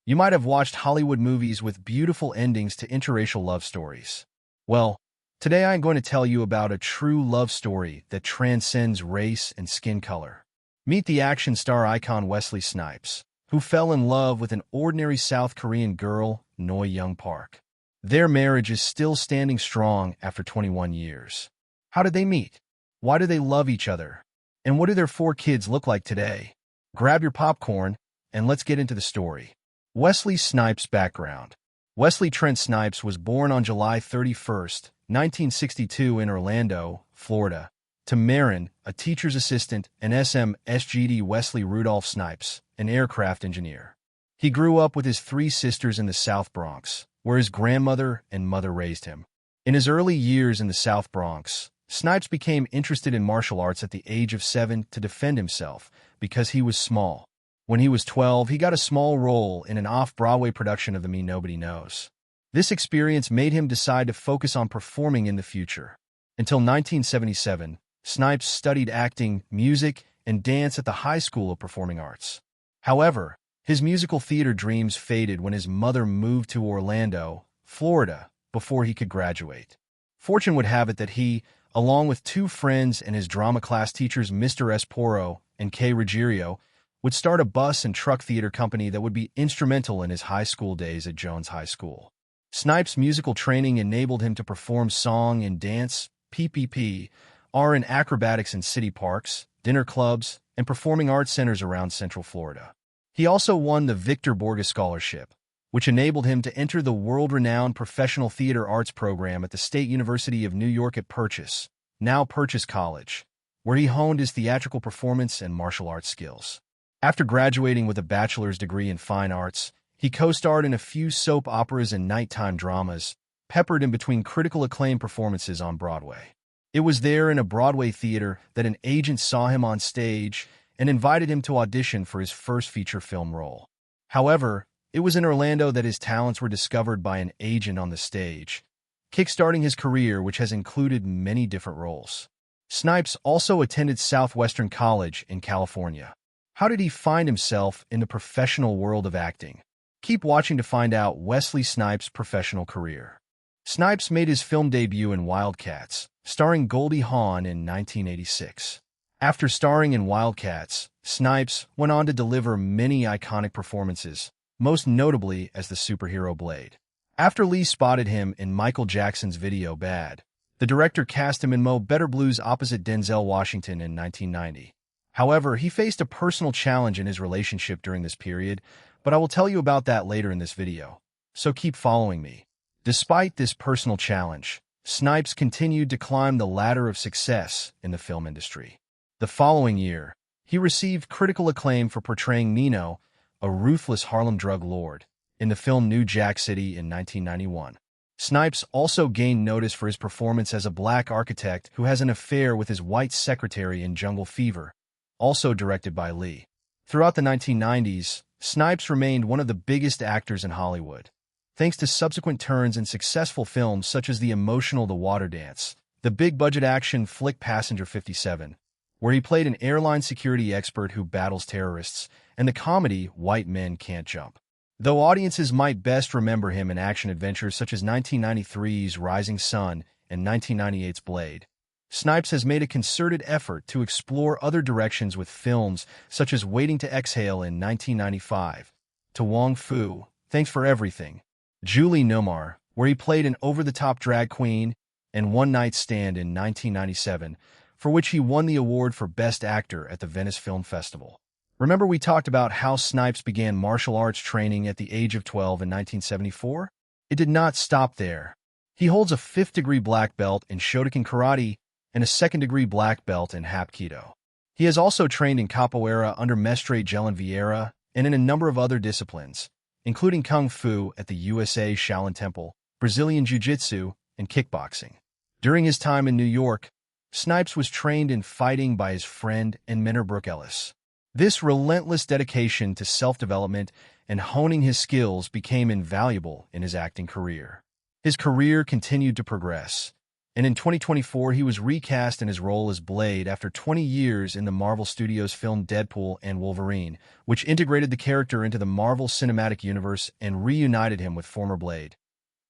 You might have watched Hollywood movies with beautiful endings to interracial love stories. Well, today I'm going to tell you about a true love story that transcends race and skin color. Meet the action star icon Wesley Snipes, who fell in love with an ordinary South Korean girl, Noi Young Park. Their marriage is still standing strong after 21 years. How did they meet? Why do they love each other? And what do their 4 kids look like today? Grab your popcorn, and let's get into the story. Wesley Snipes' background. Wesley Trent Snipes was born on July 31, 1962 in Orlando, Florida, to Marin, a teacher's assistant, and SMSGD Wesley Rudolph Snipes, an aircraft engineer. He grew up with his 3 sisters in the South Bronx, where his grandmother and mother raised him. In his early years in the South Bronx, Snipes became interested in martial arts at the age of 7 to defend himself because he was small. When he was 12, he got a small role in an off-Broadway production of The Me Nobody Knows. This experience made him decide to focus on performing in the future. Until 1977, Snipes studied acting, music, and dance at the High School of Performing Arts. However, his musical theater dreams faded when his mother moved to Orlando, Florida, before he could graduate. Fortune would have it that he, along with 2 friends and his drama class teachers Mr. S. Poro and K. Ruggiero, would start a bus and truck theater company that would be instrumental in his high school days at Jones High School. Snipes' musical training enabled him to perform song and dance, PPP, R and acrobatics in city parks, dinner clubs, and performing arts centers around Central Florida. He also won the Victor Borges Scholarship, which enabled him to enter the world-renowned professional theater arts program at the State University of New York at Purchase, now Purchase College, where he honed his theatrical performance and martial arts skills. After graduating with a bachelor's degree in fine arts, he co-starred in a few soap operas and nighttime dramas, peppered in between critical acclaim performances on Broadway. It was there in a Broadway theater that an agent saw him on stage and invited him to audition for his first feature film role. However, it was in Orlando that his talents were discovered by an agent on the stage, kickstarting his career, which has included many different roles. Snipes also attended Southwestern College in California. How did he find himself in the professional world of acting? Keep watching to find out Wesley Snipes' professional career. Snipes made his film debut in Wildcats, starring Goldie Hawn in 1986. After starring in Wildcats, Snipes went on to deliver many iconic performances, most notably as the superhero Blade. After Lee spotted him in Michael Jackson's video Bad, the director cast him in Mo Better Blues opposite Denzel Washington in 1990. However, he faced a personal challenge in his relationship during this period, but I will tell you about that later in this video, so keep following me. Despite this personal challenge, Snipes continued to climb the ladder of success in the film industry. The following year, he received critical acclaim for portraying Nino, a ruthless Harlem drug lord, in the film New Jack City in 1991. Snipes also gained notice for his performance as a black architect who has an affair with his white secretary in Jungle Fever, also directed by Lee. Throughout the 1990s, Snipes remained one of the biggest actors in Hollywood, thanks to subsequent turns in successful films such as the emotional The Water Dance, the big-budget action flick Passenger 57, where he played an airline security expert who battles terrorists, and the comedy White Men Can't Jump. Though audiences might best remember him in action adventures such as 1993's Rising Sun and 1998's Blade, Snipes has made a concerted effort to explore other directions with films such as Waiting to Exhale in 1995, To Wong Fu, Thanks for Everything, Julie Nomar, where he played an over-the-top drag queen, and One Night Stand in 1997, for which he won the award for Best Actor at the Venice Film Festival. Remember we talked about how Snipes began martial arts training at the age of 12 in 1974? It did not stop there. He holds a 5th-degree black belt in Shotokan Karate and a 2nd-degree black belt in Hapkido. He has also trained in Capoeira under Mestre Jelen Vieira and in a number of other disciplines, including Kung Fu at the USA Shaolin Temple, Brazilian Jiu-Jitsu, and kickboxing. During his time in New York, Snipes was trained in fighting by his friend and mentor Brooke Ellis. This relentless dedication to self-development and honing his skills became invaluable in his acting career. His career continued to progress, and in 2024 he was recast in his role as Blade after 20 years in the Marvel Studios film Deadpool and Wolverine, which integrated the character into the Marvel Cinematic Universe and reunited him with former Blade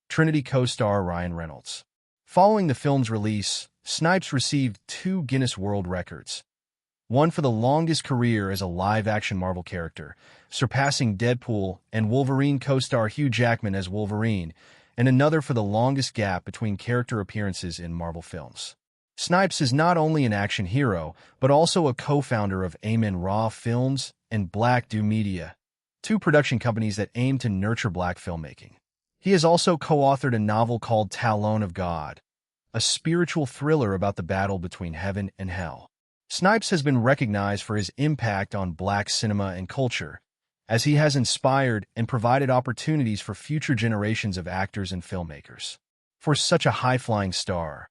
Trinity co-star Ryan Reynolds. Following the film's release, Snipes received 2 Guinness World Records, one for the longest career as a live-action Marvel character, surpassing Deadpool and Wolverine co-star Hugh Jackman as Wolverine, and another for the longest gap between character appearances in Marvel films. Snipes is not only an action hero, but also a co-founder of Amen Ra Films and Black Do Media, 2 production companies that aim to nurture black filmmaking. He has also co-authored a novel called Talon of God, a spiritual thriller about the battle between heaven and hell. Snipes has been recognized for his impact on black cinema and culture, as he has inspired and provided opportunities for future generations of actors and filmmakers. For such a high-flying star,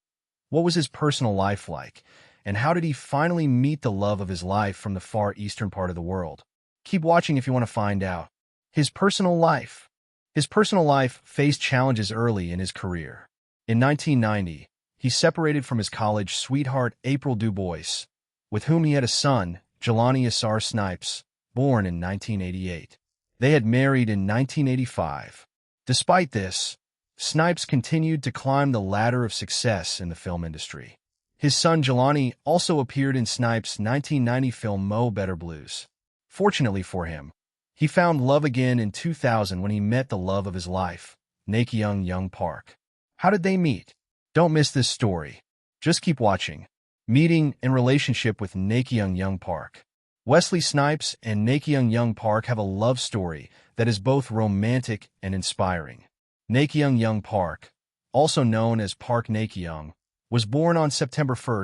what was his personal life like, and how did he finally meet the love of his life from the far eastern part of the world? Keep watching if you want to find out. His personal life. His personal life faced challenges early in his career. In 1990, he separated from his college sweetheart April Du Bois, with whom he had a son, Jelani Asar Snipes, born in 1988. They had married in 1985. Despite this, Snipes continued to climb the ladder of success in the film industry. His son Jelani also appeared in Snipes' 1990 film Mo Better Blues. Fortunately for him, he found love again in 2000 when he met the love of his life, Naekyung Park. How did they meet? Don't miss this story. Just keep watching. Meeting and relationship with Naekyung Park. Wesley Snipes and Naekyung Park have a love story that is both romantic and inspiring. Naekyung Park, also known as Park Naekyung, was born on September 1,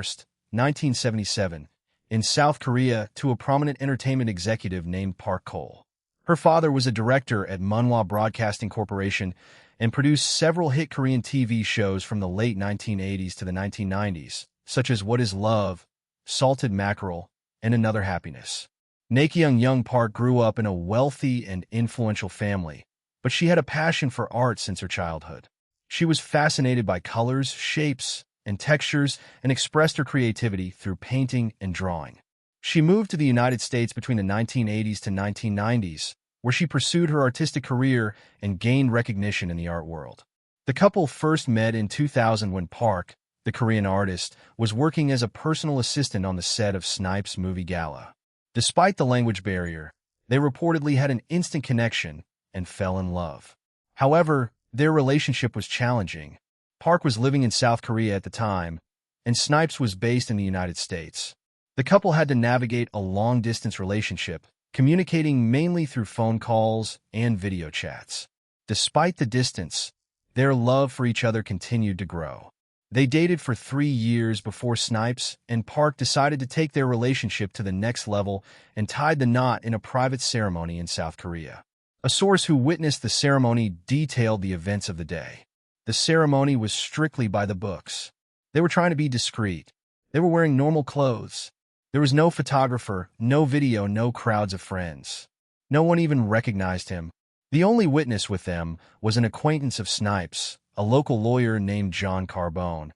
1977, in South Korea to a prominent entertainment executive named Park Cole. Her father was a director at Munhwa Broadcasting Corporation and produced several hit Korean TV shows from the late 1980s to the 1990s, such as What is Love, Salted Mackerel, and Another Happiness. Naekyung Park grew up in a wealthy and influential family, but she had a passion for art since her childhood. She was fascinated by colors, shapes, and textures and expressed her creativity through painting and drawing. She moved to the United States between the 1980s to 1990s, where she pursued her artistic career and gained recognition in the art world. The couple first met in 2000 when Park, the Korean artist, was working as a personal assistant on the set of Snipes' movie Gala. Despite the language barrier, they reportedly had an instant connection and fell in love. However, their relationship was challenging. Park was living in South Korea at the time, and Snipes was based in the United States. The couple had to navigate a long-distance relationship, communicating mainly through phone calls and video chats. Despite the distance, their love for each other continued to grow. They dated for 3 years before Snipes and Park decided to take their relationship to the next level and tied the knot in a private ceremony in South Korea. A source who witnessed the ceremony detailed the events of the day. The ceremony was strictly by the books. They were trying to be discreet. They were wearing normal clothes. There was no photographer, no video, no crowds of friends. No one even recognized him. The only witness with them was an acquaintance of Snipes, a local lawyer named John Carbone,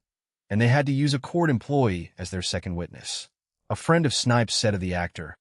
and they had to use a court employee as their second witness. A friend of Snipes said of the actor,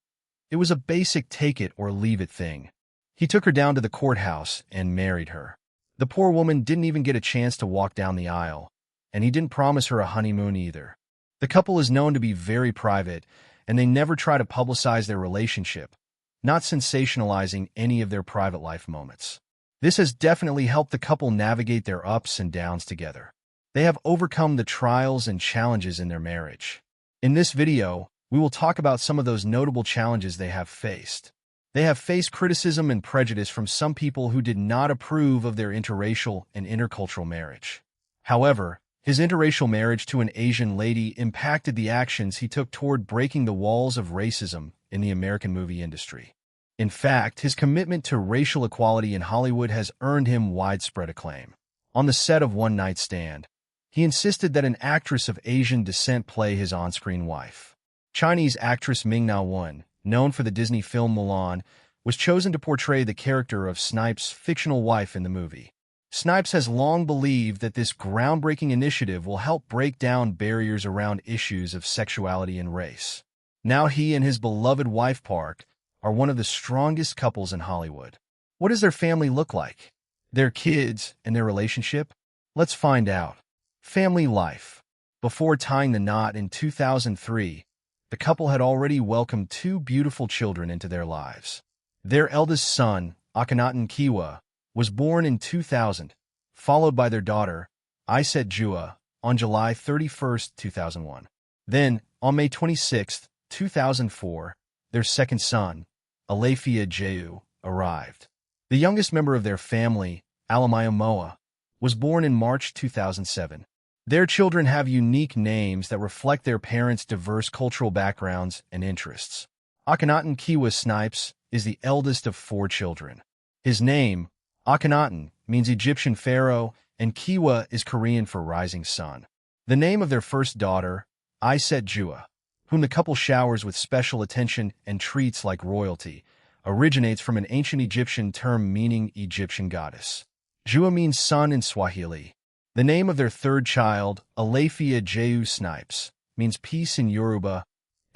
"It was a basic take it or leave it thing. He took her down to the courthouse and married her. The poor woman didn't even get a chance to walk down the aisle, and he didn't promise her a honeymoon either." The couple is known to be very private, and they never try to publicize their relationship, not sensationalizing any of their private life moments. This has definitely helped the couple navigate their ups and downs together. They have overcome the trials and challenges in their marriage. In this video, we will talk about some of those notable challenges they have faced. They have faced criticism and prejudice from some people who did not approve of their interracial and intercultural marriage. However, his interracial marriage to an Asian lady impacted the actions he took toward breaking the walls of racism in the American movie industry. In fact, his commitment to racial equality in Hollywood has earned him widespread acclaim. On the set of One Night Stand, he insisted that an actress of Asian descent play his on-screen wife. Chinese actress Ming-Na Wen, known for the Disney film Mulan, was chosen to portray the character of Snipes' fictional wife in the movie. Snipes has long believed that this groundbreaking initiative will help break down barriers around issues of sexuality and race. Now he and his beloved wife Park are one of the strongest couples in Hollywood. What does their family look like? Their kids and their relationship? Let's find out. Family life. Before tying the knot in 2003, the couple had already welcomed two beautiful children into their lives. Their eldest son, Akhenaten Kiwa, was born in 2000, followed by their daughter, Iset Jua, on July 31, 2001. Then, on May 26, 2004, their second son, Alafia Jeu, arrived. The youngest member of their family, Alamayo Moa, was born in March 2007. Their children have unique names that reflect their parents' diverse cultural backgrounds and interests. Akhenaten Kiwa Snipes is the eldest of four children. His name, Akhenaten, means Egyptian pharaoh, and Kiwa is Korean for rising sun. The name of their first daughter, Iset Jua, whom the couple showers with special attention and treats like royalty, originates from an ancient Egyptian term meaning Egyptian goddess. Jua means sun in Swahili. The name of their third child, Alafia Jeu Snipes, means peace in Yoruba,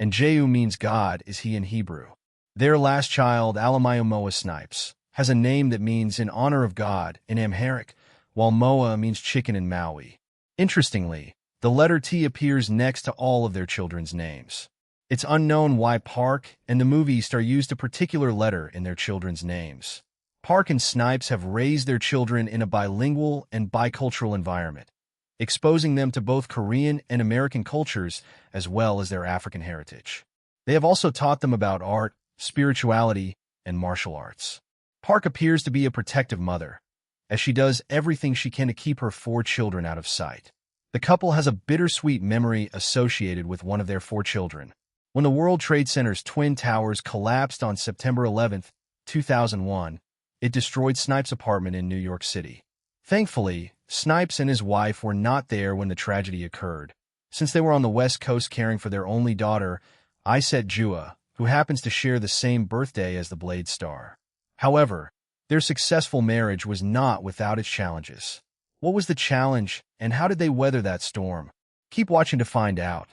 and Jeu means God is he in Hebrew. Their last child, Alamayo Moa Snipes, has a name that means in honor of God in Amharic, while Moa means chicken in Maui. Interestingly, the letter T appears next to all of their children's names. It's unknown why Park and the movie star used a particular letter in their children's names. Park and Snipes have raised their children in a bilingual and bicultural environment, exposing them to both Korean and American cultures as well as their African heritage. They have also taught them about art, spirituality, and martial arts. Park appears to be a protective mother, as she does everything she can to keep her four children out of sight. The couple has a bittersweet memory associated with one of their four children. When the World Trade Center's Twin Towers collapsed on September 11, 2001, it destroyed Snipes' apartment in New York City. Thankfully, Snipes and his wife were not there when the tragedy occurred, since they were on the West Coast caring for their only daughter, Iset Jua, who happens to share the same birthday as the Blade star. However, their successful marriage was not without its challenges. What was the challenge, and how did they weather that storm? Keep watching to find out.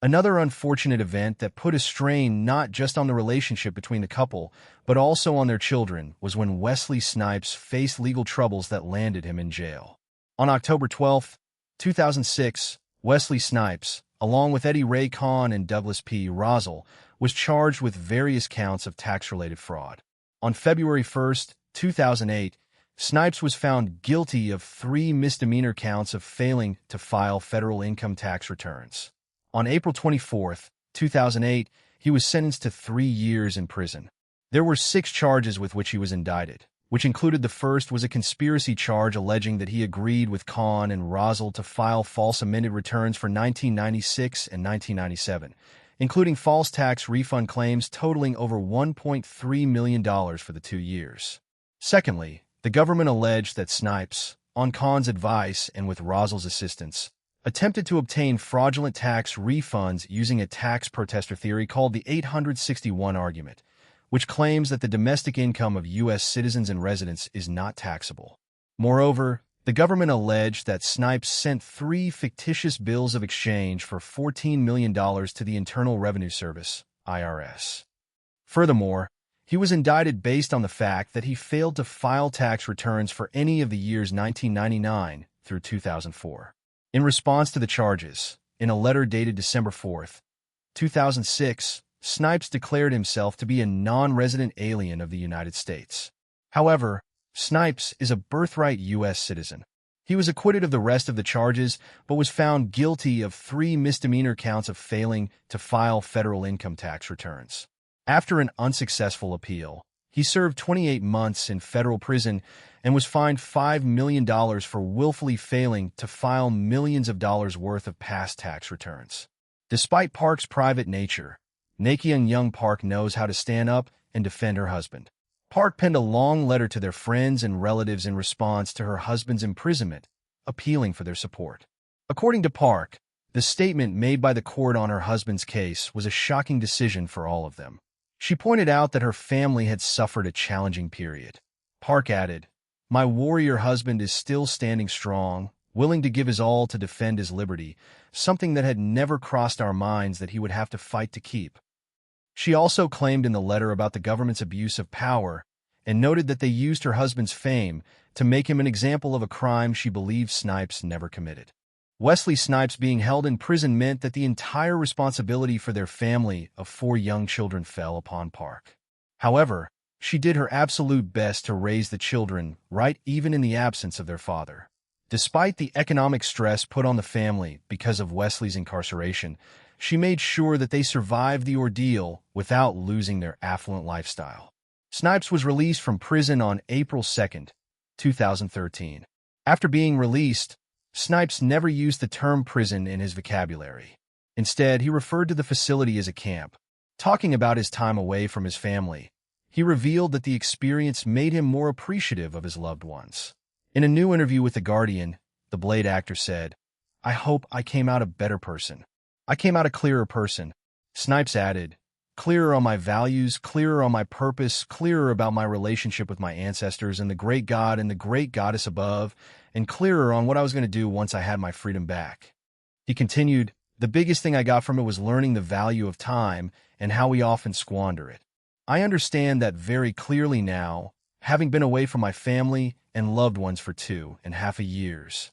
Another unfortunate event that put a strain not just on the relationship between the couple, but also on their children, was when Wesley Snipes faced legal troubles that landed him in jail. On October 12, 2006, Wesley Snipes, along with Eddie Ray Khan and Douglas P. Rosal, was charged with various counts of tax-related fraud. On February 1, 2008, Snipes was found guilty of 3 misdemeanor counts of failing to file federal income tax returns. On April 24, 2008, he was sentenced to 3 years in prison. There were 6 charges with which he was indicted, which included the first was a conspiracy charge alleging that he agreed with Khan and Rosal to file false amended returns for 1996 and 1997, including false tax refund claims totaling over $1.3 million for the 2 years. Secondly, the government alleged that Snipes, on Khan's advice and with Rosal's assistance, attempted to obtain fraudulent tax refunds using a tax protester theory called the 861 argument, which claims that the domestic income of U.S. citizens and residents is not taxable. Moreover, the government alleged that Snipes sent 3 fictitious bills of exchange for $14 million to the Internal Revenue Service, IRS. Furthermore, he was indicted based on the fact that he failed to file tax returns for any of the years 1999 through 2004. In response to the charges, in a letter dated December 4, 2006, Snipes declared himself to be a non-resident alien of the United States. However, Snipes is a birthright U.S. citizen. He was acquitted of the rest of the charges, but was found guilty of 3 misdemeanor counts of failing to file federal income tax returns. After an unsuccessful appeal, he served 28 months in federal prison and was fined $5 million for willfully failing to file millions of dollars worth of past tax returns. Despite Park's private nature, Nakiang Young Park knows how to stand up and defend her husband. Park penned a long letter to their friends and relatives in response to her husband's imprisonment, appealing for their support. According to Park, the statement made by the court on her husband's case was a shocking decision for all of them. She pointed out that her family had suffered a challenging period. Park added, My warrior husband is still standing strong, willing to give his all to defend his liberty, something that had never crossed our minds that he would have to fight to keep. She also claimed in the letter about the government's abuse of power and noted that they used her husband's fame to make him an example of a crime she believed Snipes never committed. Wesley Snipes being held in prison meant that the entire responsibility for their family of 4 young children fell upon Park. However, she did her absolute best to raise the children right even in the absence of their father. Despite the economic stress put on the family because of Wesley's incarceration, she made sure that they survived the ordeal without losing their affluent lifestyle. Snipes was released from prison on April 2, 2013. After being released, Snipes never used the term prison in his vocabulary. Instead, he referred to the facility as a camp. Talking about his time away from his family, he revealed that the experience made him more appreciative of his loved ones. In a new interview with The Guardian, the Blade actor said, "I hope I came out a better person. I came out a clearer person." Snipes added, "Clearer on my values, clearer on my purpose, clearer about my relationship with my ancestors and the great God and the great goddess above, and clearer on what I was going to do once I had my freedom back." He continued, "The biggest thing I got from it was learning the value of time and how we often squander it. I understand that very clearly now, having been away from my family and loved ones for 2.5 years.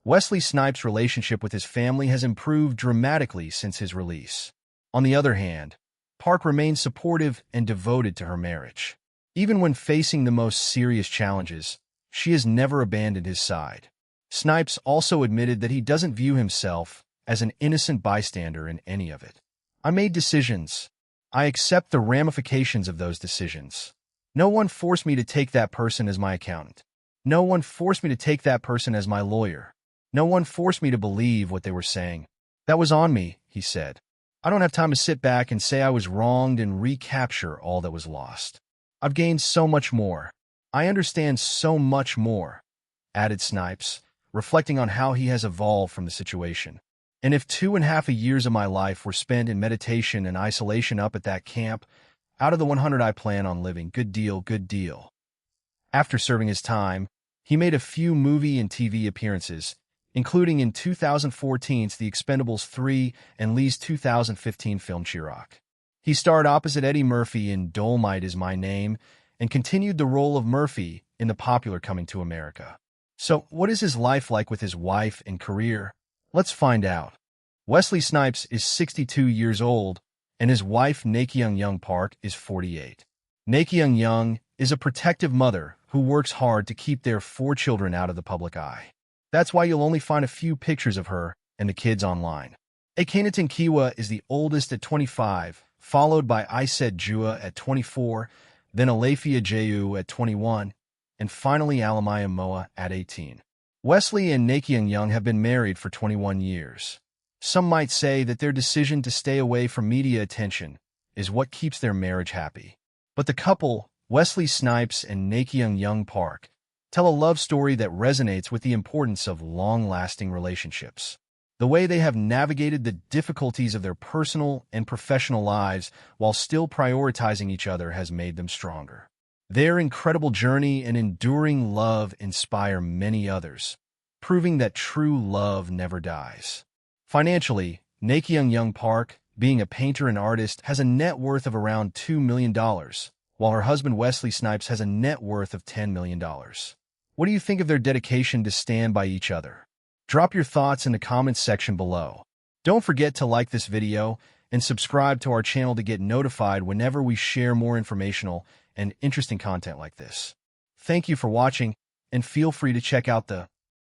Wesley Snipes' relationship with his family has improved dramatically since his release. On the other hand, Park remains supportive and devoted to her marriage. Even when facing the most serious challenges, she has never abandoned his side." Snipes also admitted that he doesn't view himself as an innocent bystander in any of it. "I made decisions. I accept the ramifications of those decisions. No one forced me to take that person as my accountant. No one forced me to take that person as my lawyer. No one forced me to believe what they were saying. That was on me," he said. "I don't have time to sit back and say I was wronged and recapture all that was lost. I've gained so much more. I understand so much more," added Snipes, reflecting on how he has evolved from the situation. "And if 2.5 years of my life were spent in meditation and isolation up at that camp, out of the 100 I plan on living, good deal, good deal." After serving his time, he made a few movie and TV appearances, including in 2014's The Expendables 3 and Lee's 2015 film Chirac. He starred opposite Eddie Murphy in Dolomite Is My Name and continued the role of Murphy in the popular Coming to America. So, what is his life like with his wife and career? Let's find out. Wesley Snipes is 62 years old, and his wife, Nakyung Park, is 48. Nakyung is a protective mother who works hard to keep their 4 children out of the public eye. That's why you'll only find a few pictures of her and the kids online. Akhenaton Kiwa is the oldest at 25, followed by Iset Jua at 24, then Alafia Jehu at 21, and finally Alamaya Moa at 18. Wesley and Nakyung have been married for 21 years. Some might say that their decision to stay away from media attention is what keeps their marriage happy. But the couple, Wesley Snipes and Nakyung Park, tell a love story that resonates with the importance of long-lasting relationships. The way they have navigated the difficulties of their personal and professional lives while still prioritizing each other has made them stronger. Their incredible journey and enduring love inspire many others, proving that true love never dies. Financially, Nakyung Park, being a painter and artist, has a net worth of around $2 million, while her husband Wesley Snipes has a net worth of $10 million. What do you think of their dedication to stand by each other? Drop your thoughts in the comments section below. Don't forget to like this video and subscribe to our channel to get notified whenever we share more informational and interesting content like this. Thank you for watching, and feel free to check out the